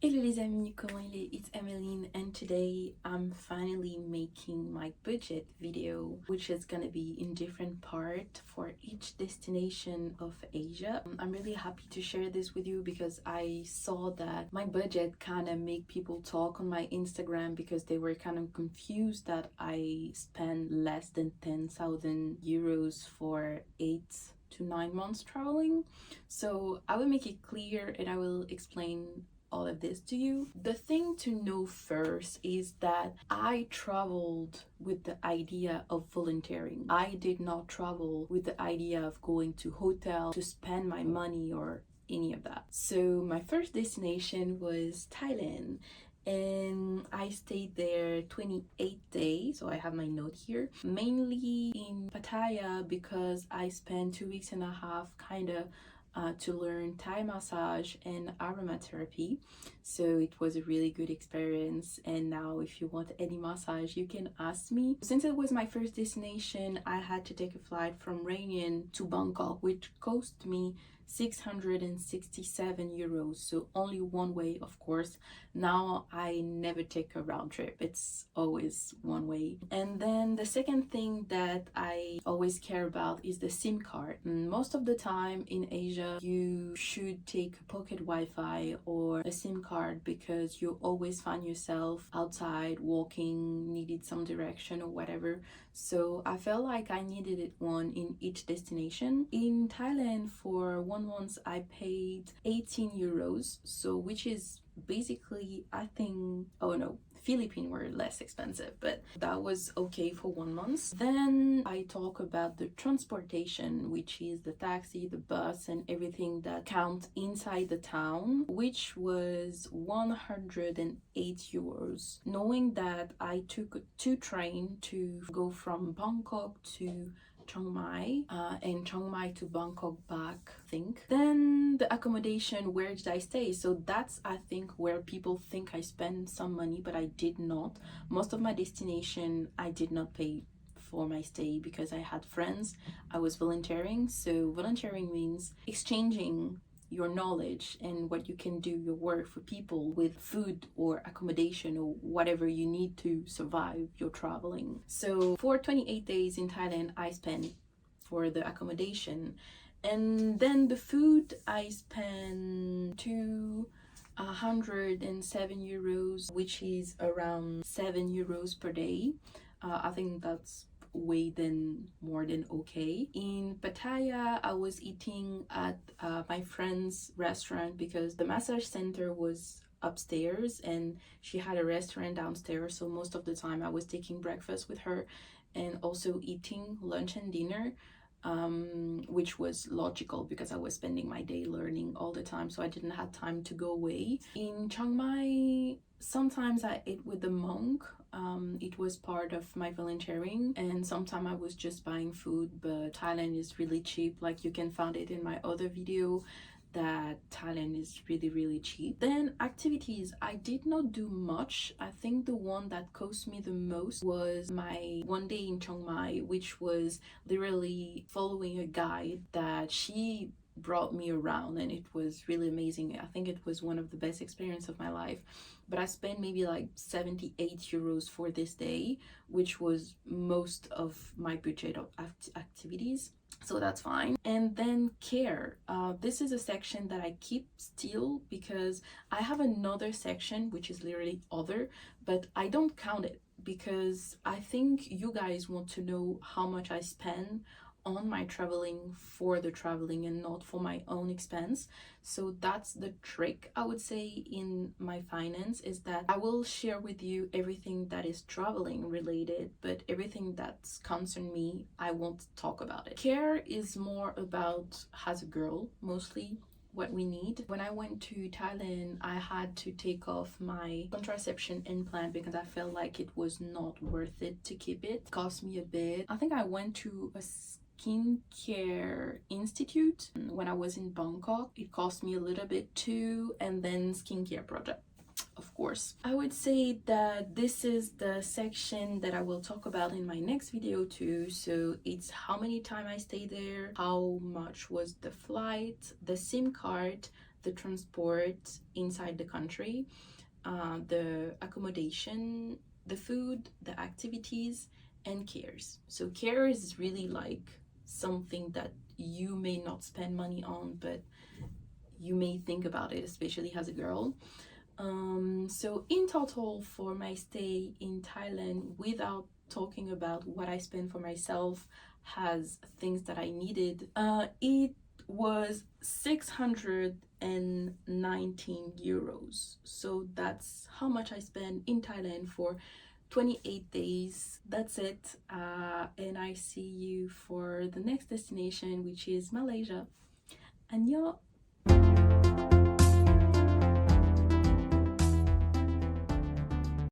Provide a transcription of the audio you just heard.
Hello les amis, comment il est? It's Emmeline and today I'm finally making my budget video, which is gonna be in different part for each destination of Asia. I'm really happy to share this with you because I saw that my budget kind of make people talk on my Instagram because they were kind of confused that I spend less than 10,000 euros for 8 to 9 months traveling. So I will make it clear and I will explain all of this to you. The thing to know first is that I traveled with the idea of volunteering. I did not travel with the idea of going to hotel to spend my money or any of that. So my first destination was Thailand and I stayed there 28 days, so I have my note here, mainly in Pattaya because I spent 2 weeks and a half kind of to learn Thai massage and aromatherapy. So it was a really good experience, and now if you want any massage you can ask me. Since it was my first destination, I had to take a flight from Ranian to Bangkok, which cost me 667 euros, so only one way, of course. Now I never take a round trip, it's always one way. And then the second thing that I always care about is the SIM card. Most of the time in Asia you should take a pocket Wi-Fi or a SIM card because you always find yourself outside walking, needed some direction or whatever. So I felt like I needed one in each destination. In Thailand for 1 month I paid 18 euros, so which is basically, I think, oh no, Philippines were less expensive, but that was okay for 1 month. Then I talk about the transportation, which is the taxi, the bus, and everything that counts inside the town, which was 108 euros. Knowing that I took 2 trains to go from Bangkok to Chiang Mai and Chiang Mai to Bangkok back, I think. Then the accommodation, where did I stay? So that's, I think, where people think I spend some money, but I did not. Most of my destination I did not pay for my stay because I had friends. I was volunteering. So volunteering means exchanging your knowledge and what you can do, your work, for people with food or accommodation or whatever you need to survive your traveling. So for 28 days in Thailand I spent for the accommodation, and then the food I spent 207 euros, which is around 7 euros per day. I think that's way more than okay. In Pattaya I was eating at my friend's restaurant because the massage center was upstairs and she had a restaurant downstairs, so most of the time I was taking breakfast with her and also eating lunch and dinner, which was logical because I was spending my day learning all the time, so I didn't have time to go away. In Chiang Mai sometimes I ate with the monk. It was part of my volunteering, and sometimes I was just buying food, but Thailand is really cheap. Like you can find it in my other video that Thailand is really cheap. Then activities, I did not do much. I think the one that cost me the most was my 1 day in Chiang Mai, which was literally following a guide that she brought me around, and it was really amazing. I think it was one of the best experiences of my life, but I spent maybe like 78 euros for this day, which was most of my budget of activities, so that's fine. And then care, this is a section that I keep still because I have another section which is literally other, but I don't count it because I think you guys want to know how much I spend on my traveling for the traveling and not for my own expense. So that's the trick, I would say, in my finance, is that I will share with you everything that is traveling related, but everything that's concern me I won't talk about it. Care is more about, as a girl, mostly what we need. When I went to Thailand I had to take off my contraception implant because I felt like it was not worth it to keep it. It cost me a bit. I think I went to a skincare institute when I was in Bangkok. It cost me a little bit too, and then skincare project, of course. I would say that this is the section that I will talk about in my next video too. So it's how many time I stayed there, how much was the flight, the SIM card, the transport inside the country, the accommodation, the food, the activities, and cares. So cares is really like something that you may not spend money on, but you may think about it, especially as a girl. So in total, for my stay in Thailand, without talking about what I spent for myself as things that I needed, it was 619 euros. So that's how much I spent in Thailand for 28 days. That's it. And I see you for the next destination, which is Malaysia. Annyeong!